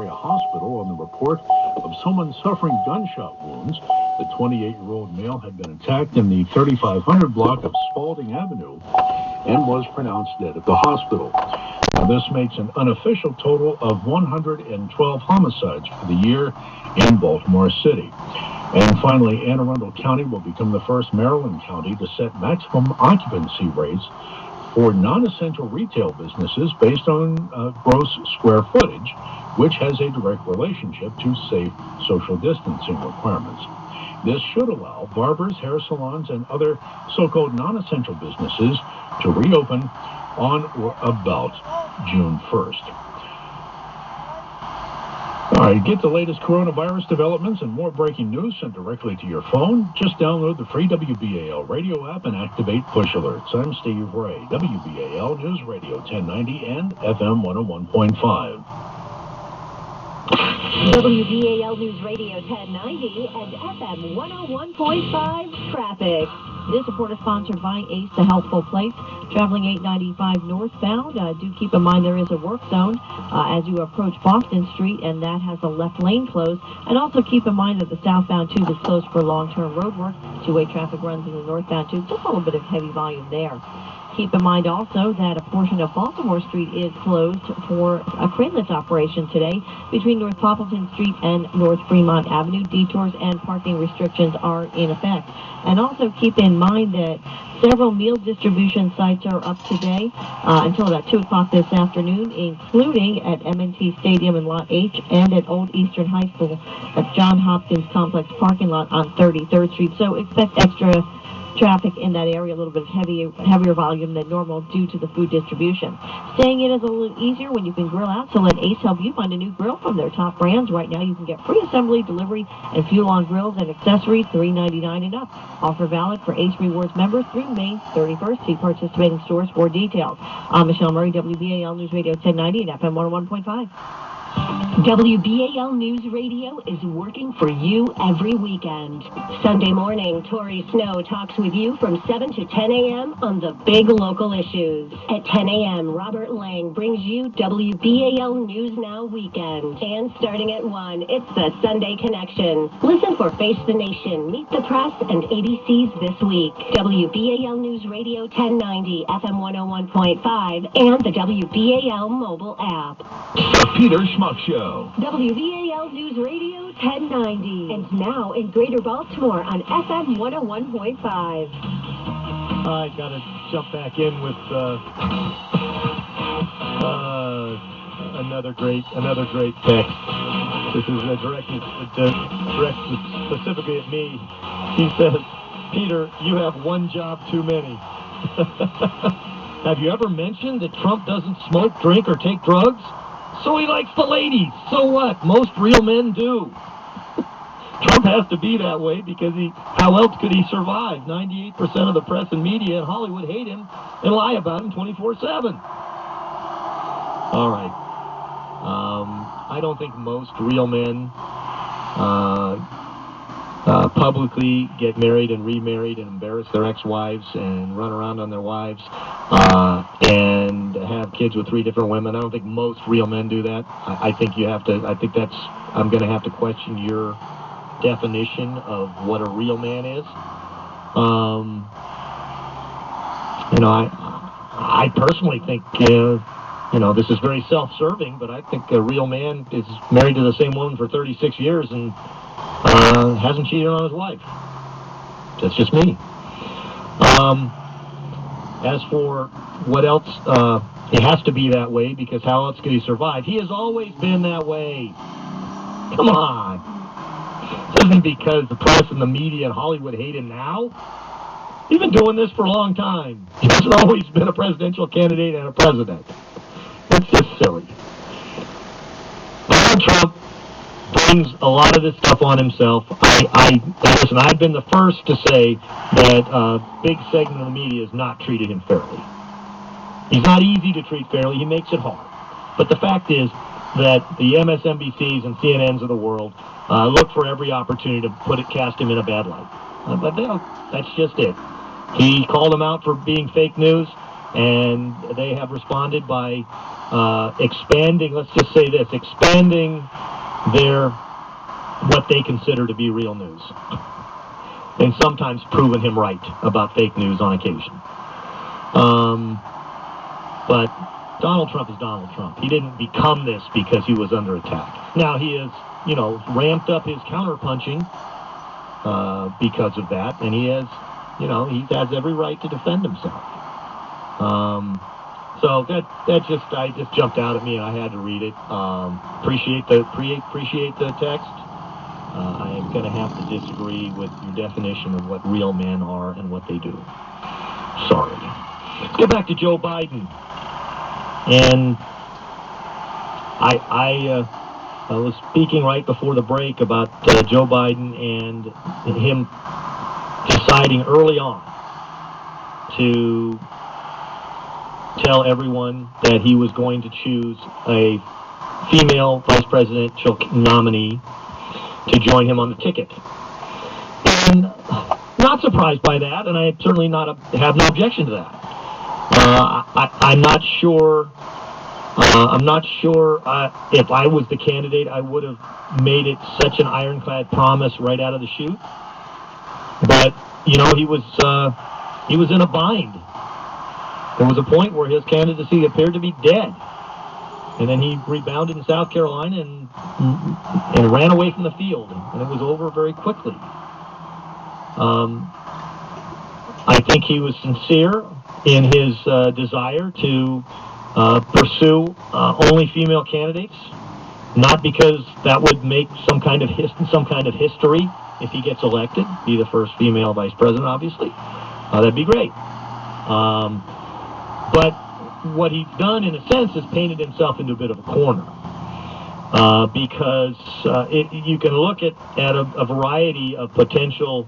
area hospital on the report of someone suffering gunshot wounds. The 28-year-old male had been attacked in the 3500 block of Spalding Avenue and was pronounced dead at the hospital. Now, this makes an unofficial total of 112 homicides for the year in Baltimore City. And finally, Anne Arundel County will become the first Maryland county to set maximum occupancy rates for non-essential retail businesses based on gross square footage, which has a direct relationship to safe social distancing requirements. This should allow barbers, hair salons, and other so-called non-essential businesses to reopen on or about June 1st. All right, get the latest coronavirus developments and more breaking news sent directly to your phone. Just download the free WBAL radio app and activate push alerts. I'm Steve Ray, WBAL News Radio 1090 and FM 101.5. WBAL News Radio 1090 and FM 101.5 traffic. This report is sponsored by Ace, the Healthful Place. Traveling 895 northbound, do keep in mind there is a work zone as you approach Boston Street, and that has a left lane closed. And also keep in mind that the southbound tube is closed for long-term road work. Two-way traffic runs in the northbound tube. Just a little bit of heavy volume there. Keep in mind also that a portion of Baltimore Street is closed for a crane lift operation today between North Poppleton Street and North Fremont Avenue. Detours and parking restrictions are in effect. And also keep in mind that several meal distribution sites are up today until about 2 o'clock this afternoon, including at M&T Stadium in Lot H and at Old Eastern High School at John Hopkins Complex parking lot on 33rd Street. So expect extra traffic in that area, a little bit heavier volume than normal due to the food distribution. Staying in is a little easier when you can grill out, so let Ace help you find a new grill from their top brands. Right now you can get free assembly, delivery, and fuel-on grills and accessories, $3.99 and up. Offer valid for Ace Rewards members through May 31st. See participating stores for details. I'm Michelle Murray, WBAL News Radio 1090 and FM 101.5. WBAL News Radio is working for you every weekend. Sunday morning, Tori Snow talks with you from 7 to 10 a.m. on the big local issues. At 10 a.m., Robert Lang brings you WBAL News Now Weekend. And starting at 1, it's the Sunday Connection. Listen for Face the Nation, Meet the Press, and ABC's This Week. WBAL News Radio 1090, FM 101.5, and the WBAL mobile app. The Peter Schmuck Show. WBAL News Radio 1090. And now in Greater Baltimore on FM 101.5. I got to jump back in with another great text. This is directed specifically at me. He says, Peter, you have one job too many. Have you ever mentioned that Trump doesn't smoke, drink, or take drugs? So he likes the ladies. So what? Most real men do. Trump has to be that way because how else could he survive? 98% of the press and media in Hollywood hate him and lie about him 24/7. All right. I don't think most real men publicly get married and remarried and embarrass their ex-wives and run around on their wives and have kids with 3 different women. I don't think most real men do that. I think I'm going to have to question your definition of what a real man is. I personally think, this is very self-serving, but I think a real man is married to the same woman for 36 years and hasn't cheated on his wife. That's just me. As for what else, he has to be that way because how else could he survive? He has always been that way. Come on. It isn't because the press and the media and Hollywood hate him now. He's been doing this for a long time. He hasn't always been a presidential candidate and a president. That's just silly. Donald Trump brings a lot of this stuff on himself. Listen, I've been the first to say that a big segment of the media has not treated him fairly. He's not easy to treat fairly. He makes it hard. But the fact is that the MSNBCs and CNNs of the world look for every opportunity to cast him in a bad light. But that's just it. He called him out for being fake news. And they have responded by expanding, let's just say this, expanding what they consider to be real news. And sometimes proving him right about fake news on occasion. But Donald Trump is Donald Trump. He didn't become this because he was under attack. Now he has, ramped up his counterpunching because of that, and he has every right to defend himself. So that just jumped out at me, and I had to read it. Appreciate the text. I am going to have to disagree with your definition of what real men are and what they do. Sorry. Let's get back to Joe Biden. And I was speaking right before the break about Joe Biden and him deciding early on to tell everyone that he was going to choose a female vice presidential nominee to join him on the ticket. And not surprised by that, and I certainly have no objection to that. I'm not sure if I was the candidate, I would have made it such an ironclad promise right out of the chute. But he was in a bind. There was a point where his candidacy appeared to be dead, and then he rebounded in South Carolina and ran away from the field, and it was over very quickly. I think he was sincere in his desire to pursue only female candidates, not because that would make some kind of history if he gets elected, be the first female vice president, obviously. That'd be great. But what he's done, in a sense, is painted himself into a bit of a corner. Because you can look at a variety of potential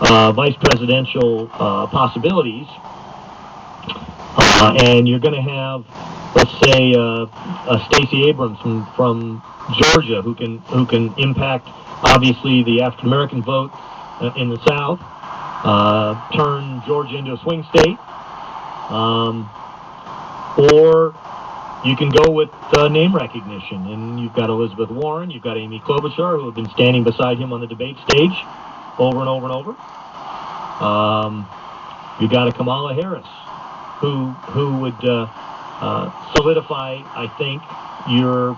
vice presidential possibilities, and you're going to have, let's say, Stacey Abrams from Georgia, who can impact, obviously, the African American vote in the South, turn Georgia into a swing state, or you can go with name recognition, and you've got Elizabeth Warren, you've got Amy Klobuchar, who have been standing beside him on the debate stage over and over and over. You've got a Kamala Harris, who would solidify, I think, your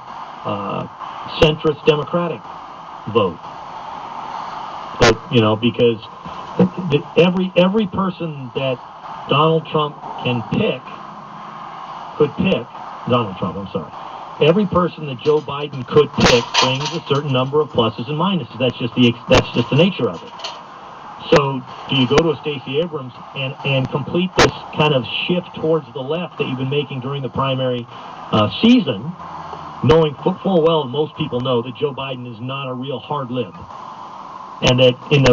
centrist Democratic vote. But because every person that Donald Trump could pick. Donald Trump, I'm sorry. Every person that Joe Biden could pick brings a certain number of pluses and minuses. That's just the nature of it. So, do you go to a Stacey Abrams and complete this kind of shift towards the left that you've been making during the primary season, knowing full well, most people know that Joe Biden is not a real hard lib, and that in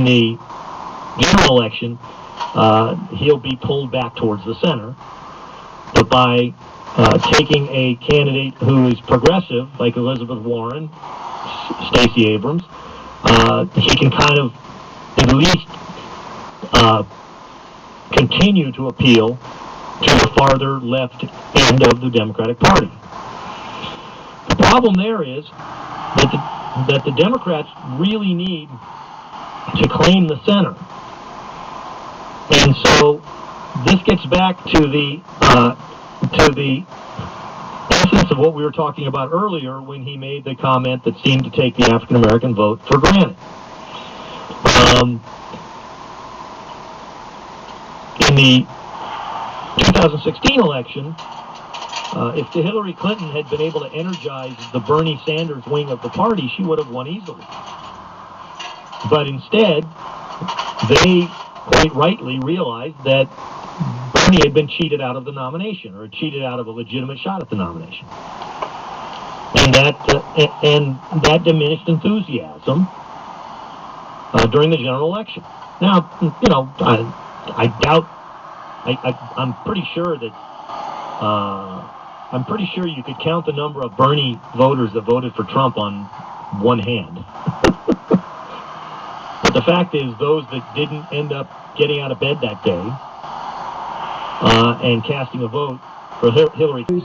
the general election he'll be pulled back towards the center, but by taking a candidate who is progressive, like Elizabeth Warren, Stacey Abrams, he can kind of at least continue to appeal to the farther left end of the Democratic Party. The problem there is that the Democrats really need to claim the center. And so this gets back to the essence of what we were talking about earlier when he made the comment that seemed to take the African American vote for granted. In the 2016 election, if Hillary Clinton had been able to energize the Bernie Sanders wing of the party, she would have won easily. But instead, they quite rightly realized that Bernie had been cheated out of the nomination, or cheated out of a legitimate shot at the nomination, and that diminished enthusiasm during the general election. Now, I doubt. I'm pretty sure that. I'm pretty sure you could count the number of Bernie voters that voted for Trump on one hand. But the fact is, those that didn't end up getting out of bed that day and casting a vote for Hillary.